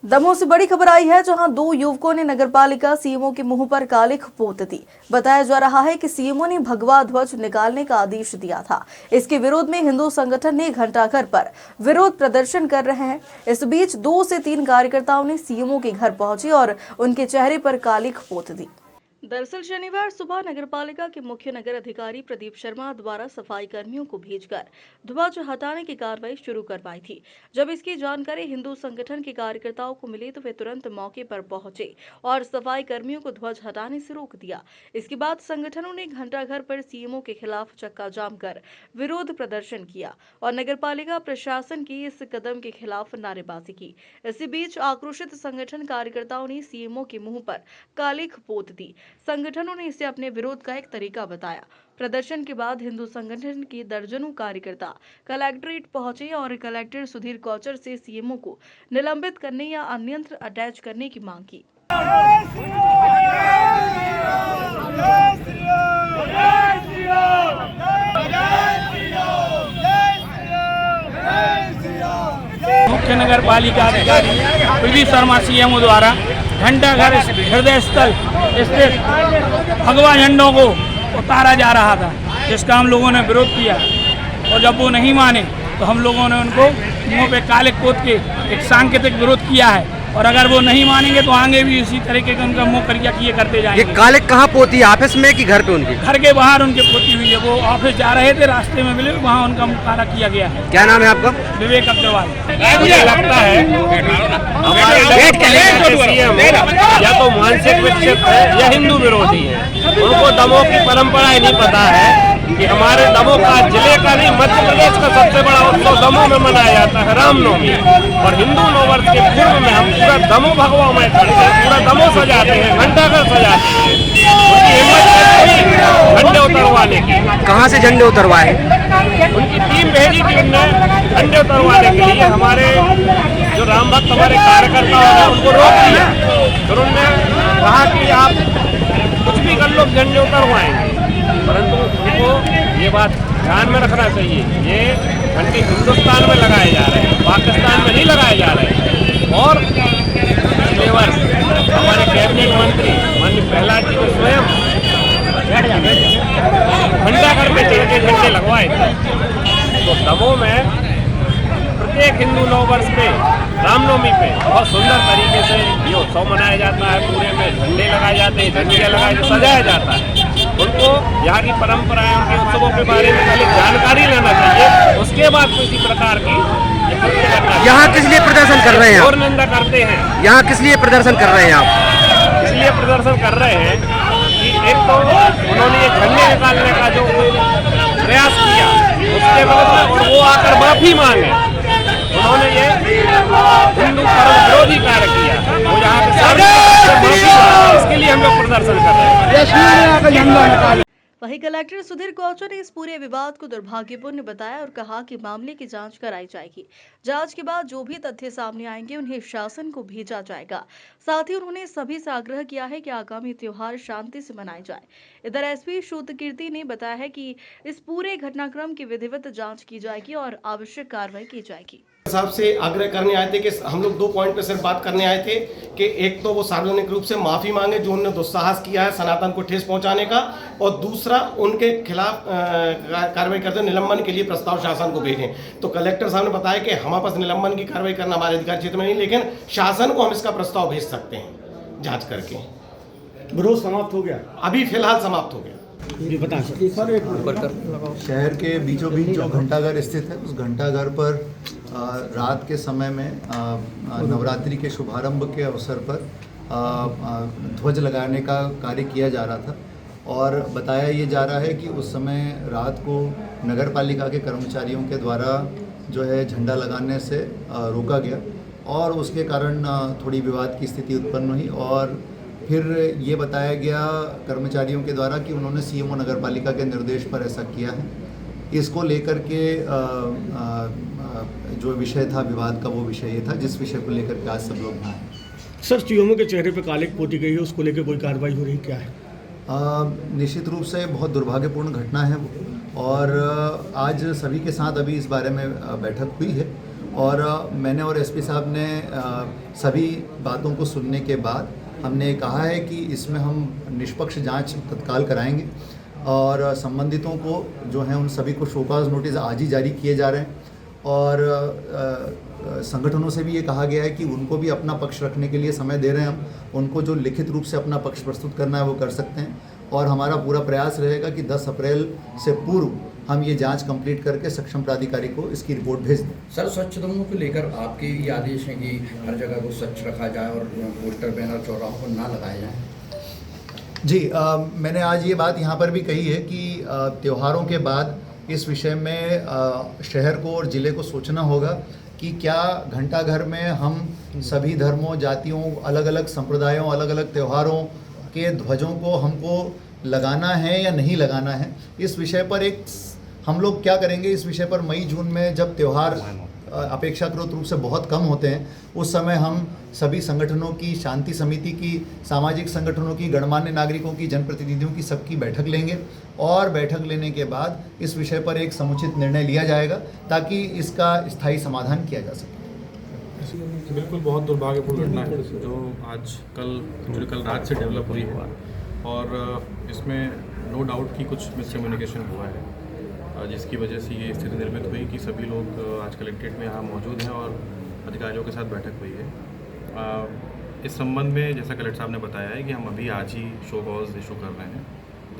दमोह से बड़ी खबर आई है, जहां दो युवकों ने नगरपालिका सीएमओ के मुंह पर कालिख पोत दी। बताया जा रहा है कि सीएमओ ने भगवा ध्वज निकालने का आदेश दिया था। इसके विरोध में हिंदू संगठन ने घंटाघर पर विरोध प्रदर्शन कर रहे हैं। इस बीच 2 से 3 कार्यकर्ताओं ने सीएमओ के घर पहुंचे और उनके चेहरे पर कालिख पोत दी। दरअसल शनिवार सुबह नगरपालिका के मुख्य नगर अधिकारी प्रदीप शर्मा द्वारा सफाई कर्मियों को भेजकर ध्वज हटाने की कार्रवाई शुरू करवाई थी। जब इसकी जानकारी हिंदू संगठन के कार्यकर्ताओं को मिली तो वे तुरंत मौके पर पहुंचे और सफाई कर्मियों को ध्वज हटाने से रोक दिया। इसके बाद संगठनों ने घंटाघर पर सीएमओ के खिलाफ चक्का जाम कर विरोध प्रदर्शन किया और नगरपालिका प्रशासन की इस कदम के खिलाफ नारेबाजी की। इसी बीच आक्रोशित संगठन कार्यकर्ताओं ने सीएमओ के मुंह पर कालिख पोत दी। संगठनों ने इसे अपने विरोध का एक तरीका बताया। प्रदर्शन के बाद हिंदू संगठन के दर्जनों कार्यकर्ता कलेक्ट्रेट पहुंचे और कलेक्टर सुधीर कोचर से सीएमओ को निलंबित करने या अन्यत्र अटैच करने की मांग की। मुख्य नगर पालिका अधिकारी प्रदीप शर्मा सीएमओ द्वारा घंटाघर हृदय स्थल स्थित भगवा झंडों को उतारा जा रहा था, जिसका हम लोगों ने विरोध किया और जब वो नहीं माने तो हम लोगों ने उनको मुंह पे कालिख पोत के एक सांकेतिक विरोध किया है और अगर वो नहीं मानेंगे तो आगे भी इसी तरीके का उनका मुंह करिया किए करते जाएंगे। ये कालिख कहाँ पोती है, ऑफिस में कि घर पे उनके? घर के बाहर उनके पोती हुई है। वो ऑफिस जा रहे थे, रास्ते में मिले, वहाँ उनका मुंह काला किया गया है। क्या नाम है आपका? विवेक अग्रवाल। मुझे लगता है हमारे या तो मानसिक विक्षिप्त है या हिंदू विरोधी है। उनको दमोह की परंपरा ही नहीं पता है कि हमारे दमोह का जिले का नहीं मध्य प्रदेश का सबसे बड़ा उत्सव दमोह में मनाया जाता है रामनवमी, और हिंदू नववर्ष के पूर्व में हम पूरा दमोह भगवा में करते हैं, पूरा दमोह सजाते हैं, घंटाघर सजाते हैं। उनकी हिम्मत झंडे उतरवाने की। कहाँ से झंडे उतरवाए? उनकी टीम भेजी थी उनने झंडे उतरवाने के लिए। हमारे जो राम भक्त हमारे कार्यकर्ता हैं उनको रोक दिया, फिर उन्होंने कहा कि आप कुछ भी कर लो, झंडे उतरवाएंगे। परंतु उनको ये बात ध्यान में रखना चाहिए, ये झंडे हिंदुस्तान में लगाए जा रहे हैं, पाकिस्तान में नहीं लगाए जा रहे हैं। और पिछले वर्ष हमारे कैबिनेट मंत्री माननीय प्रहलाद जी ने स्वयं घंटाघर पे चढ़ के झंडे लगवाए थे। तो दमोह में प्रत्येक हिंदू नववर्ष पे रामनवमी पे बहुत सुंदर तरीके से ये उत्सव मनाया जाता है। पूरे में झंडे लगाए जाते हैं, झंडियाँ लगाए जाते, सजाया जाता है। उनको यहाँ की परंपराएं, उनके उत्सवों के बारे में पहले जानकारी लेना चाहिए, उसके बाद किसी प्रकार की यहाँ किस लिए प्रदर्शन कर रहे हैं? और निंदा करते हैं। यहाँ किस लिए प्रदर्शन कर रहे हैं आप? इसलिए प्रदर्शन कर रहे हैं कि एक तो उन्होंने ये झंडे निकालने का जो प्रयास किया उसके बाद और वो आकर माफी मांगे। उन्होंने ये हिंदू धर्म विरोधी कार्य किया, वो यहाँ पे इसके लिए हम लोग प्रदर्शन कर रहे हैं। वहीं कलेक्टर सुधीर कोचर ने इस पूरे विवाद को दुर्भाग्यपूर्ण बताया और कहा कि मामले की जांच कराई जाएगी। जांच के बाद जो भी तथ्य सामने आएंगे उन्हें शासन को भेजा जाएगा। साथ ही उन्होंने सभी से आग्रह किया है कि आगामी त्योहार शांति से मनाए जाए। इधर एसपी श्रुतकीर्ति ने बताया है कि इस पूरे घटनाक्रम की विधिवत जांच की जाएगी और आवश्यक कार्रवाई की जाएगी। साहब से आग्रह करने आए थे कि हम लोग 2 पॉइंट पे सिर्फ बात करने आए थे कि एक तो वो सार्वजनिक रूप से माफी मांगे जो उन्होंने दुस्साहस किया है सनातन को ठेस पहुंचाने का, और दूसरा उनके खिलाफ कार्रवाई करते हुए निलंबन के लिए प्रस्ताव शासन को भेजें। तो कलेक्टर साहब ने बताया कि हमारे पास निलंबन की कार्रवाई करना हमारे अधिकार क्षेत्र में नहीं, लेकिन शासन को हम इसका प्रस्ताव भेज सकते हैं जाँच करके। विरोध समाप्त हो गया? अभी फिलहाल समाप्त हो गया। ये बता शहर के बीचों बीच जो घंटाघर स्थित है, उस घंटाघर पर रात के समय में नवरात्रि के शुभारंभ के अवसर पर ध्वज लगाने का कार्य किया जा रहा था और बताया ये जा रहा है कि उस समय रात को नगर पालिका के कर्मचारियों के द्वारा जो है झंडा लगाने से रोका गया और उसके कारण थोड़ी विवाद की स्थिति उत्पन्न हुई और फिर ये बताया गया कर्मचारियों के द्वारा कि उन्होंने सीएमओ नगर पालिका के निर्देश पर ऐसा किया है। इसको लेकर के जो विषय था विवाद का, वो विषय ये था जिस विषय को लेकर के आज सब लोग आए। सर, सीएमओ के चेहरे पे कालिख पोती गई है, उसको लेकर कोई कार्रवाई हो रही क्या है? निश्चित रूप से बहुत दुर्भाग्यपूर्ण घटना है वो, और आज सभी के साथ अभी इस बारे में बैठक हुई है और मैंने और एसपी साहब ने सभी बातों को सुनने के बाद हमने कहा है कि इसमें हम निष्पक्ष जांच तत्काल कराएंगे और संबंधितों को जो है उन सभी को शोकॉज नोटिस आज ही जारी किए जा रहे हैं और संगठनों से भी ये कहा गया है कि उनको भी अपना पक्ष रखने के लिए समय दे रहे हैं हम उनको जो लिखित रूप से अपना पक्ष प्रस्तुत करना है वो कर सकते हैं और हमारा पूरा प्रयास रहेगा कि 10 अप्रैल से पूर्व हम ये जांच कंप्लीट करके सक्षम प्राधिकारी को इसकी रिपोर्ट भेज दें। सर स्वच्छताओं को लेकर आपके ये आदेश हैं कि हर जगह को स्वच्छ रखा जाए और पोस्टर बैनर चौराहों पर ना लगाए जाएं। जी मैंने आज ये बात यहाँ पर भी कही है कि त्योहारों के बाद इस विषय में शहर को और ज़िले को सोचना होगा कि क्या घंटाघर में हम सभी धर्मों जातियों अलग अलग संप्रदायों अलग अलग त्योहारों के ध्वजों को हमको लगाना है या नहीं लगाना है। इस विषय पर एक हम लोग क्या करेंगे, इस विषय पर मई जून में जब त्यौहार अपेक्षाकृत रूप से बहुत कम होते हैं उस समय हम सभी संगठनों की, शांति समिति की, सामाजिक संगठनों की, गणमान्य नागरिकों की, जनप्रतिनिधियों की सबकी बैठक लेंगे और बैठक लेने के बाद इस विषय पर एक समुचित निर्णय लिया जाएगा ताकि इसका स्थायी समाधान किया जा सके। बिल्कुल बहुत दुर्भाग्यपूर्ण घटना है जो कल रात से डेवलप हुई है और इसमें नो डाउट कि कुछ मिसकम्युनिकेशन हुआ है जिसकी वजह से ये स्थिति निर्मित हुई कि सभी लोग आज कलेक्ट्रेट में यहाँ मौजूद हैं और अधिकारियों के साथ बैठक हुई है। इस संबंध में जैसा कलेक्टर साहब ने बताया है कि हम अभी आज ही शो कॉज इशू कर रहे हैं।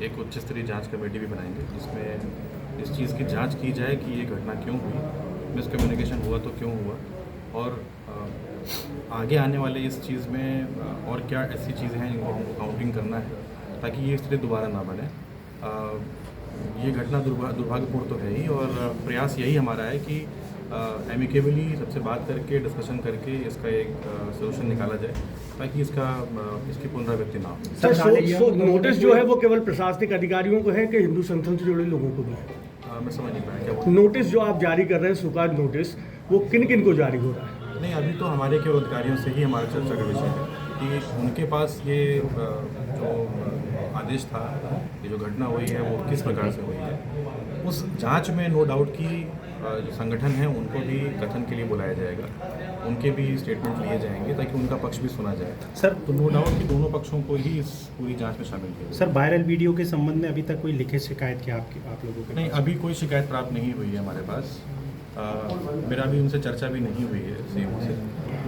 एक उच्च स्तरीय जांच कमेटी भी बनाएंगे जिसमें इस चीज़ की जांच की जाए कि ये घटना क्यों हुई, मिसकम्युनिकेशन हुआ तो क्यों हुआ और आगे आने वाले इस चीज़ में और क्या ऐसी चीज़ें हैं जिनको हमको काउंटिंग करना है ताकि ये स्थिति दोबारा ना बने। ये घटना दुर्भाग्यपूर्ण तो है ही और प्रयास यही हमारा है कि एमिकेबली सबसे बात करके डिस्कशन करके इसका एक सोल्यूशन निकाला जाए ताकि इसकी पुनरावृत्ति ना हो। सर नोटिस जो है वो केवल प्रशासनिक अधिकारियों को है कि हिंदू संगठन से जुड़े लोगों को भी है? मैं समझ नहीं पाया क्या बोल। नोटिस जो आप जारी कर रहे हैं सुकाज नोटिस वो किन किन को जारी हो रहा है? नहीं, अभी तो हमारे केवल अधिकारियों से ही हमारा चर्चा का विषय है कि उनके पास ये जो आदेश था, ये जो घटना हुई है वो किस प्रकार से हुई है। उस जांच में नो डाउट कि जो संगठन है उनको भी कथन के लिए बुलाया जाएगा, उनके भी स्टेटमेंट लिए जाएंगे ताकि उनका पक्ष भी सुना जाए। सर तो नो डाउट कि दोनों पक्षों को ही इस पूरी जांच में शामिल किया। सर वायरल वीडियो के संबंध में अभी तक कोई लिखित शिकायत क्या आप लोगों के? नहीं, अभी कोई शिकायत प्राप्त नहीं हुई है हमारे पास। मेरा भी उनसे चर्चा भी नहीं हुई है सीएम से।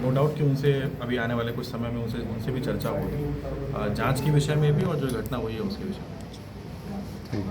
नो डाउट कि उनसे अभी आने वाले कुछ समय में उनसे भी चर्चा होगी जांच के विषय में भी और जो घटना हुई है उसके विषय में।